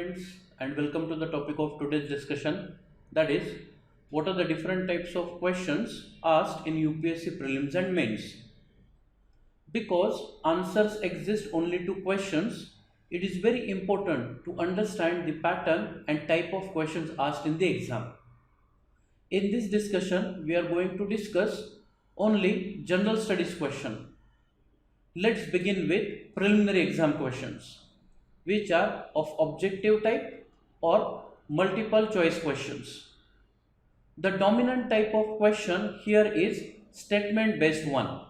students, and welcome to the topic of today's discussion, that is, what are the different types of questions asked in UPSC Prelims and Mains. Because answers exist only to questions, it is very important to understand the pattern and type of questions asked in the exam. In this discussion, we are going to discuss only general studies question. Let's begin with preliminary exam questions, which are of objective type or multiple choice questions. The dominant type of question here is statement based one,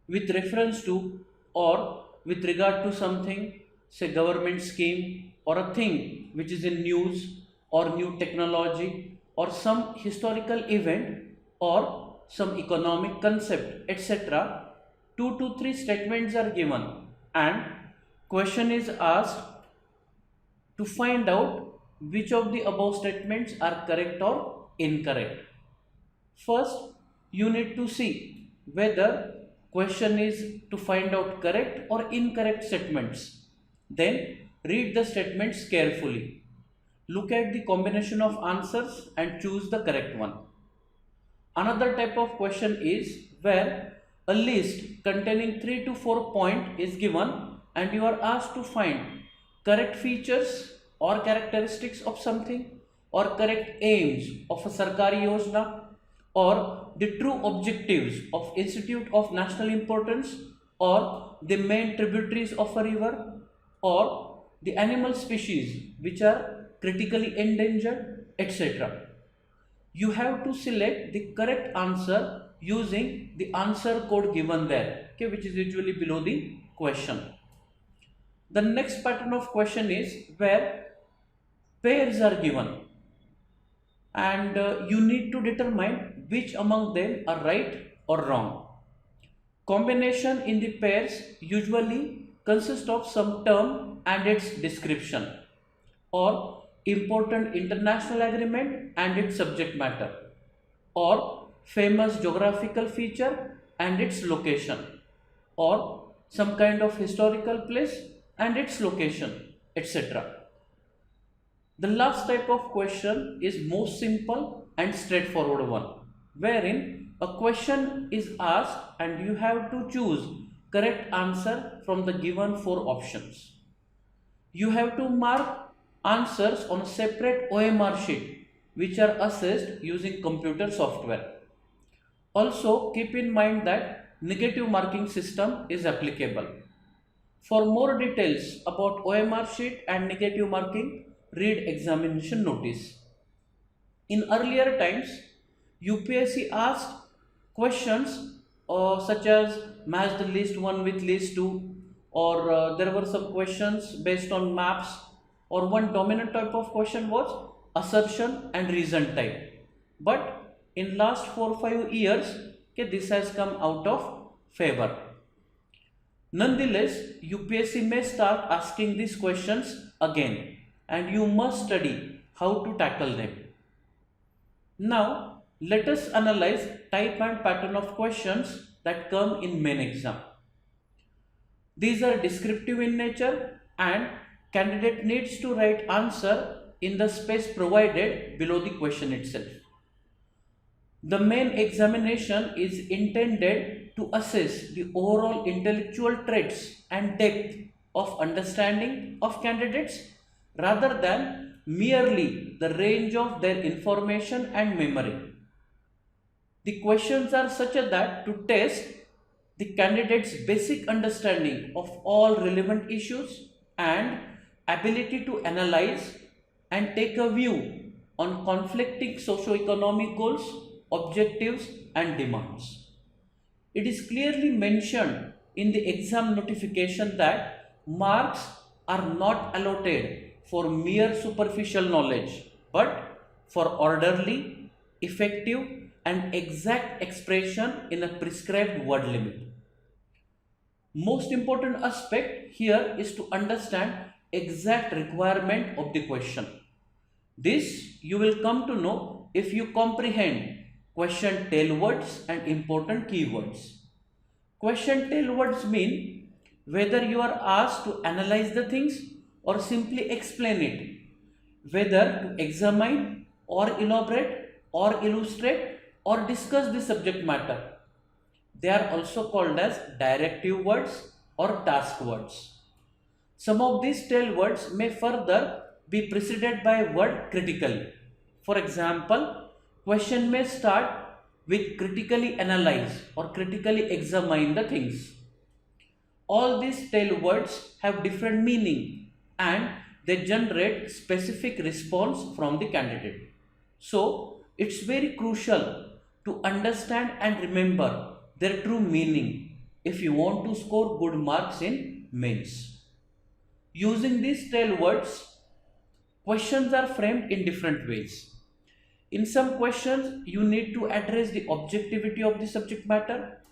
with reference to or with regard to something, say government scheme or a thing which is in news or new technology or some historical event or some economic concept, etc. 2 to 3 statements are given and question is asked to find out which of the above statements are correct or incorrect. First, you need to see whether question is to find out correct or incorrect statements. Then read the statements carefully. Look at the combination of answers and choose the correct one. Another type of question is where a list containing 3 to 4 points is given and you are asked to find correct features or characteristics of something or correct aims of a Sarkari Yojana or the true objectives of Institute of National Importance or the main tributaries of a river or the animal species which are critically endangered, etc. You have to select the correct answer using the answer code given there, okay, which is usually below the question. The next pattern of question is where pairs are given and you need to determine which among them are right or wrong. Combination in the pairs usually consists of some term and its description or important international agreement and its subject matter or famous geographical feature and its location or some kind of historical place and its location, etc. The last type of question is most simple and straightforward one, wherein a question is asked and you have to choose correct answer from the given 4 options. You have to mark answers on a separate OMR sheet which are assessed using computer software. Also keep in mind that negative marking system is applicable. For more details about OMR sheet and negative marking, read examination notice. In earlier times, UPSC asked questions such as match the list 1 with list 2 or there were some questions based on maps, or one dominant type of question was assertion and reason type. But in last 4-5 years, okay, this has come out of favor. Nonetheless, UPSC may start asking these questions again and you must study how to tackle them. Now, let us analyze type and pattern of questions that come in main exam. These are descriptive in nature and candidate needs to write answer in the space provided below the question itself. The main examination is intended to assess the overall intellectual traits and depth of understanding of candidates rather than merely the range of their information and memory. The questions are such that to test the candidate's basic understanding of all relevant issues and ability to analyze and take a view on conflicting socio-economic goals, objectives and demands. It is clearly mentioned in the exam notification that marks are not allotted for mere superficial knowledge, but for orderly, effective and exact expression in a prescribed word limit. Most important aspect here is to understand exact requirement of the question. This you will come to know if you comprehend question tail words and important keywords. Question tail words mean whether you are asked to analyze the things or simply explain it, whether to examine or elaborate or illustrate or discuss the subject matter. They are also called as directive words or task words. Some of these tail words may further be preceded by a word critically. For example, question may start with critically analyze or critically examine the things. All these tail words have different meaning and they generate specific response from the candidate. So, it's very crucial to understand and remember their true meaning if you want to score good marks in mains. Using these tail words, questions are framed in different ways. In some questions, you need to address the objectivity of the subject matter.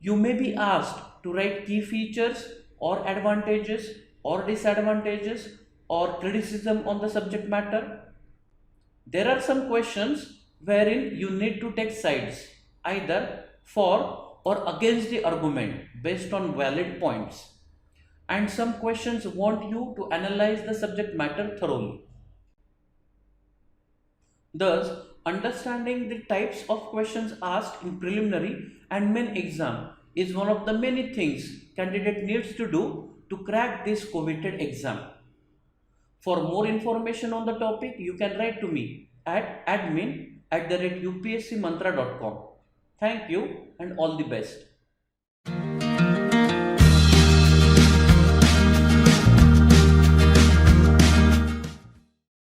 You may be asked to write key features or advantages or disadvantages or criticism on the subject matter. There are some questions wherein you need to take sides, either for or against the argument based on valid points. And some questions want you to analyze the subject matter thoroughly. Thus, understanding the types of questions asked in preliminary and main exam is one of the many things candidate needs to do to crack this coveted exam. For more information on the topic, you can write to me at admin@upscmantra.com. Thank you and all the best.